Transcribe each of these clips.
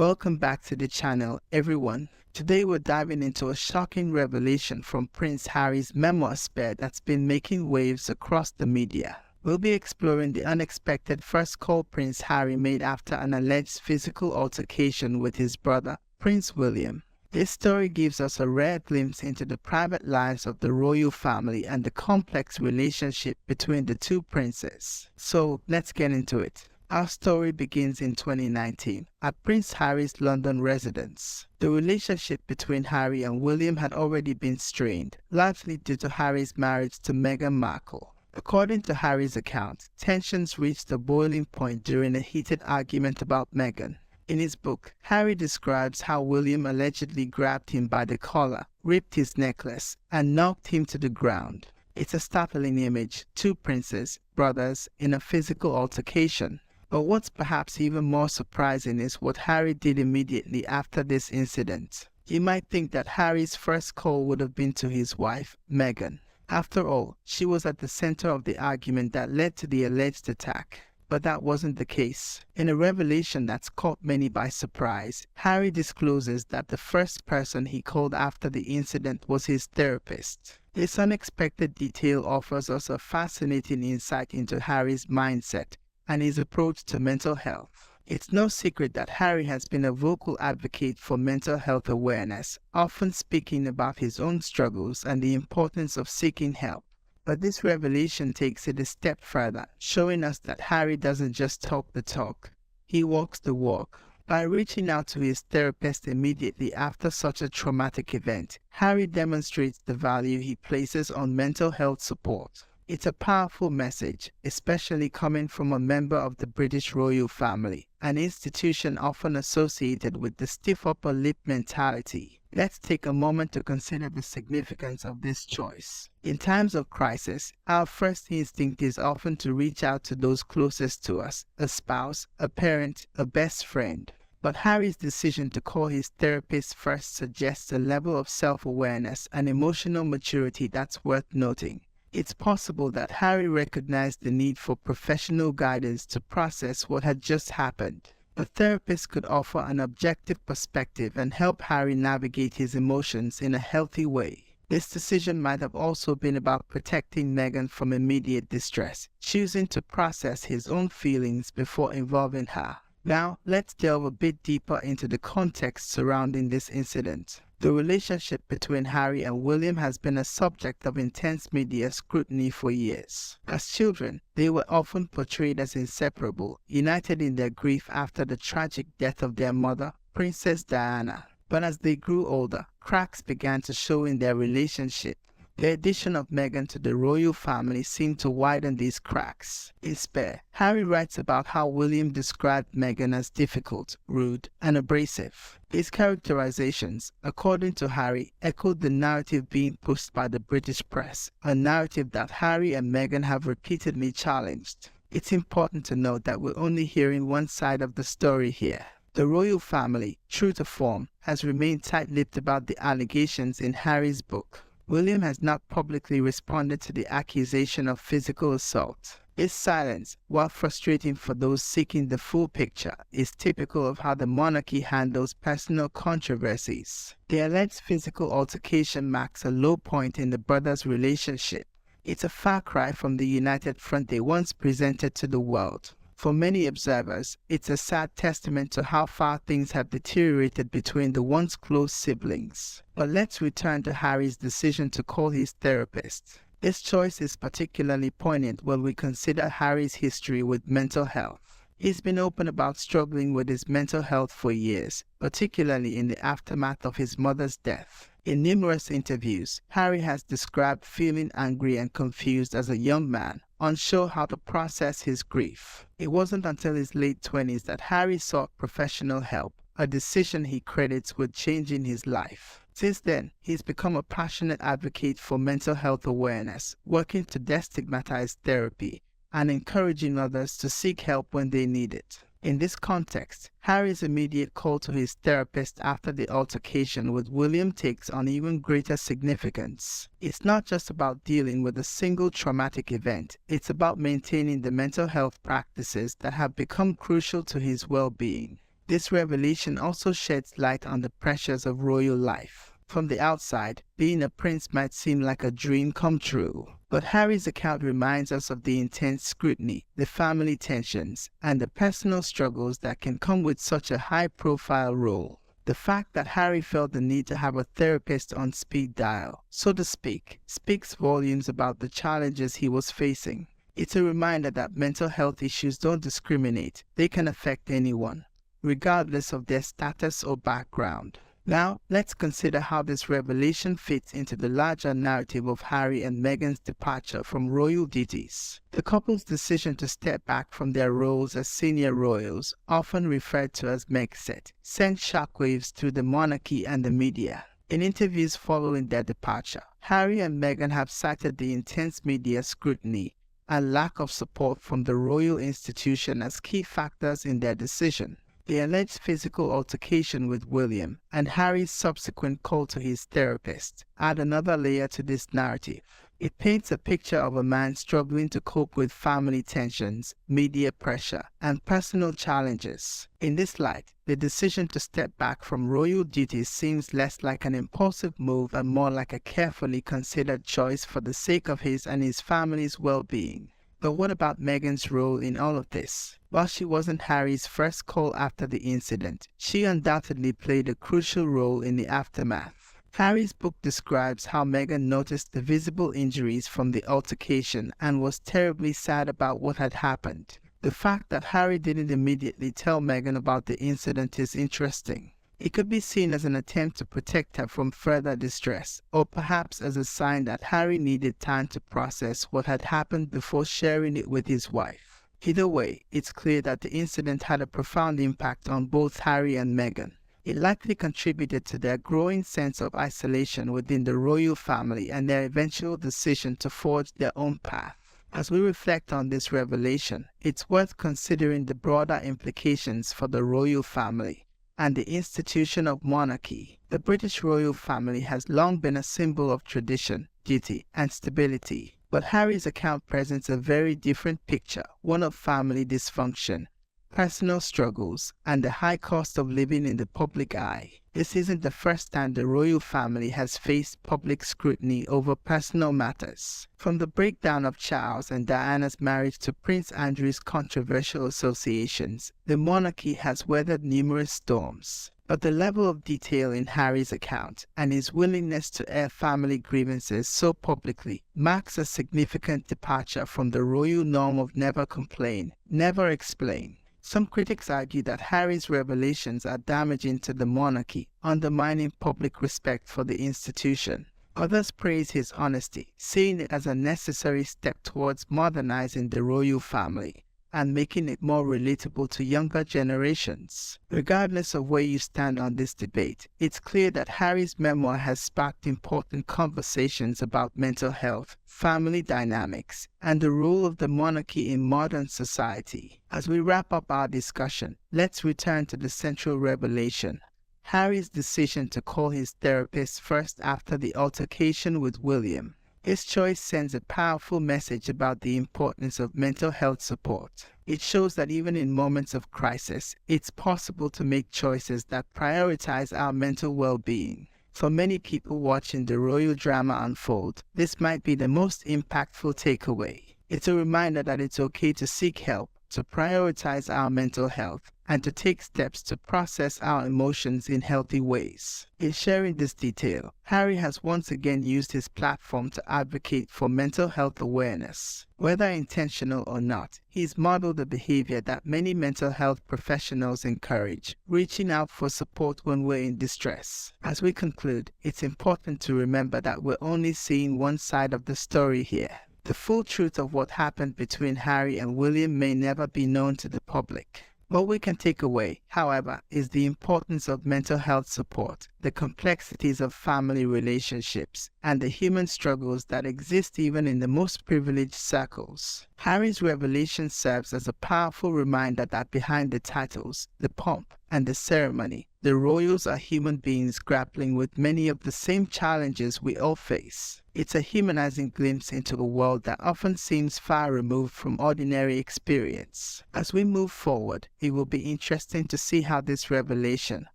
Welcome back to the channel, everyone. Today we're diving into a shocking revelation from Prince Harry's memoir spare that's been making waves across the media. We'll be exploring the unexpected first call Prince Harry made after an alleged physical altercation with his brother, Prince William. This story gives us a rare glimpse into the private lives of the royal family and the complex relationship between the two princes. So let's get into it. Our story begins in 2019 at Prince Harry's London residence. The relationship between Harry and William had already been strained, largely due to Harry's marriage to Meghan Markle. According to Harry's account, tensions reached a boiling point during a heated argument about Meghan. In his book, Harry describes how William allegedly grabbed him by the collar, ripped his necklace, and knocked him to the ground. It's a startling image, two princes, brothers, in a physical altercation. But what's perhaps even more surprising is what Harry did immediately after this incident. You might think that Harry's first call would have been to his wife, Meghan. After all, she was at the center of the argument that led to the alleged attack. But that wasn't the case. In a revelation that's caught many by surprise, Harry discloses that the first person he called after the incident was his therapist. This unexpected detail offers us a fascinating insight into Harry's mindset and his approach to mental health. It's no secret that Harry has been a vocal advocate for mental health awareness, often speaking about his own struggles and the importance of seeking help. But this revelation takes it a step further, showing us that Harry doesn't just talk the talk, he walks the walk. By reaching out to his therapist immediately after such a traumatic event, Harry demonstrates the value he places on mental health support. It's a powerful message, especially coming from a member of the British royal family, an institution often associated with the stiff upper lip mentality. Let's take a moment to consider the significance of this choice. In times of crisis, our first instinct is often to reach out to those closest to us, a spouse, a parent, a best friend. But Harry's decision to call his therapist first suggests a level of self-awareness and emotional maturity that's worth noting. It's possible that Harry recognized the need for professional guidance to process what had just happened. A therapist could offer an objective perspective and help Harry navigate his emotions in a healthy way. This decision might have also been about protecting Meghan from immediate distress, choosing to process his own feelings before involving her. Now, let's delve a bit deeper into the context surrounding this incident. The relationship between Harry and William has been a subject of intense media scrutiny for years. As children, they were often portrayed as inseparable, united in their grief after the tragic death of their mother, Princess Diana. But as they grew older, cracks began to show in their relationship. The addition of Meghan to the royal family seemed to widen these cracks. In Spare, Harry writes about how William described Meghan as difficult, rude, and abrasive. His characterizations, according to Harry, echoed the narrative being pushed by the British press, a narrative that Harry and Meghan have repeatedly challenged. It's important to note that we're only hearing one side of the story here. The royal family, true to form, has remained tight-lipped about the allegations in Harry's book. William has not publicly responded to the accusation of physical assault. His silence, while frustrating for those seeking the full picture, is typical of how the monarchy handles personal controversies. The alleged physical altercation marks a low point in the brothers' relationship. It's a far cry from the united front they once presented to the world. For many observers, it's a sad testament to how far things have deteriorated between the once close siblings. But let's return to Harry's decision to call his therapist. This choice is particularly poignant when we consider Harry's history with mental health. He's been open about struggling with his mental health for years, particularly in the aftermath of his mother's death. In numerous interviews, Harry has described feeling angry and confused as a young man, unsure how to process his grief. It wasn't until his late 20s that Harry sought professional help, a decision he credits with changing his life. Since then, he's become a passionate advocate for mental health awareness, working to destigmatize therapy and encouraging others to seek help when they need it. In this context, Harry's immediate call to his therapist after the altercation with William takes on even greater significance. It's not just about dealing with a single traumatic event, it's about maintaining the mental health practices that have become crucial to his well-being. This revelation also sheds light on the pressures of royal life. From the outside, being a prince might seem like a dream come true. But Harry's account reminds us of the intense scrutiny, the family tensions, and the personal struggles that can come with such a high-profile role. The fact that Harry felt the need to have a therapist on speed dial, so to speak, speaks volumes about the challenges he was facing. It's a reminder that mental health issues don't discriminate. They can affect anyone, regardless of their status or background. Now, let's consider how this revelation fits into the larger narrative of Harry and Meghan's departure from royal duties. The couple's decision to step back from their roles as senior royals, often referred to as Megxit, sent shockwaves through the monarchy and the media. In interviews following their departure, Harry and Meghan have cited the intense media scrutiny and lack of support from the royal institution as key factors in their decision. The alleged physical altercation with William and Harry's subsequent call to his therapist add another layer to this narrative. It paints a picture of a man struggling to cope with family tensions, media pressure, and personal challenges. In this light, the decision to step back from royal duties seems less like an impulsive move and more like a carefully considered choice for the sake of his and his family's well-being. But what about Meghan's role in all of this? While she wasn't Harry's first call after the incident, she undoubtedly played a crucial role in the aftermath. Harry's book describes how Meghan noticed the visible injuries from the altercation and was terribly sad about what had happened. The fact that Harry didn't immediately tell Meghan about the incident is interesting. It could be seen as an attempt to protect her from further distress, or perhaps as a sign that Harry needed time to process what had happened before sharing it with his wife. Either way, it's clear that the incident had a profound impact on both Harry and Meghan. It likely contributed to their growing sense of isolation within the royal family and their eventual decision to forge their own path. As we reflect on this revelation, it's worth considering the broader implications for the royal family and the institution of monarchy. The British royal family has long been a symbol of tradition, duty, and stability. But Harry's account presents a very different picture, one of family dysfunction, personal struggles, and the high cost of living in the public eye. This isn't the first time the royal family has faced public scrutiny over personal matters. From the breakdown of Charles and Diana's marriage to Prince Andrew's controversial associations, the monarchy has weathered numerous storms. But the level of detail in Harry's account and his willingness to air family grievances so publicly marks a significant departure from the royal norm of never complain, never explain. Some critics argue that Harry's revelations are damaging to the monarchy, undermining public respect for the institution. Others praise his honesty, seeing it as a necessary step towards modernizing the royal family and making it more relatable to younger generations. Regardless of where you stand on this debate, it's clear that Harry's memoir has sparked important conversations about mental health, family dynamics, and the role of the monarchy in modern society. As we wrap up our discussion, let's return to the central revelation: Harry's decision to call his therapist first after the altercation with William. His choice sends a powerful message about the importance of mental health support. It shows that even in moments of crisis, it's possible to make choices that prioritize our mental well-being. For many people watching the royal drama unfold, this might be the most impactful takeaway. It's a reminder that it's okay to seek help, to prioritize our mental health, and to take steps to process our emotions in healthy ways. In sharing this detail, Harry has once again used his platform to advocate for mental health awareness. Whether intentional or not, he's modeled a behavior that many mental health professionals encourage, reaching out for support when we're in distress. As we conclude, it's important to remember that we're only seeing one side of the story here. The full truth of what happened between Harry and William may never be known to the public. What we can take away, however, is the importance of mental health support, the complexities of family relationships, and the human struggles that exist even in the most privileged circles. Harry's revelation serves as a powerful reminder that behind the titles, the pomp, and the ceremony, the royals are human beings grappling with many of the same challenges we all face. It's a humanizing glimpse into a world that often seems far removed from ordinary experience. As we move forward, it will be interesting to see how this revelation,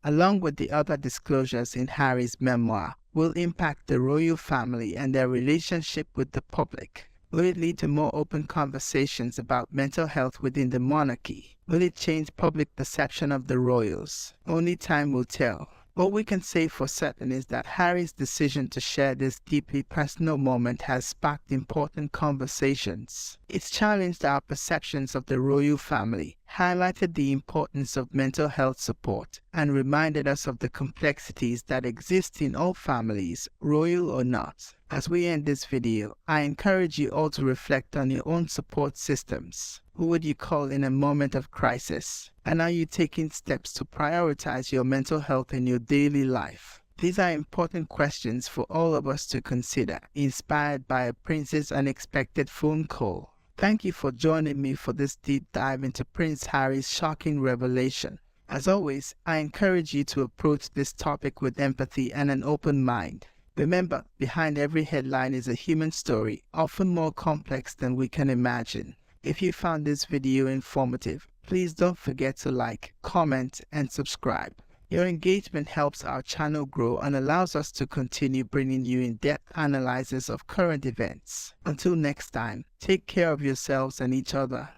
along with the other disclosures in Harry's memoir, will impact the royal family and their relationship with the public. Will it lead to more open conversations about mental health within the monarchy? Will it change public perception of the royals? Only time will tell. What we can say for certain is that Harry's decision to share this deeply personal moment has sparked important conversations. It's challenged our perceptions of the royal family, highlighted the importance of mental health support, and reminded us of the complexities that exist in all families, royal or not. As we end this video, I encourage you all to reflect on your own support systems. Who would you call in a moment of crisis? And are you taking steps to prioritize your mental health in your daily life? These are important questions for all of us to consider, inspired by a prince's unexpected phone call. Thank you for joining me for this deep dive into Prince Harry's shocking revelation. As always, I encourage you to approach this topic with empathy and an open mind. Remember, behind every headline is a human story, often more complex than we can imagine. If you found this video informative, please don't forget to like, comment, and subscribe. Your engagement helps our channel grow and allows us to continue bringing you in-depth analysis of current events. Until next time, take care of yourselves and each other.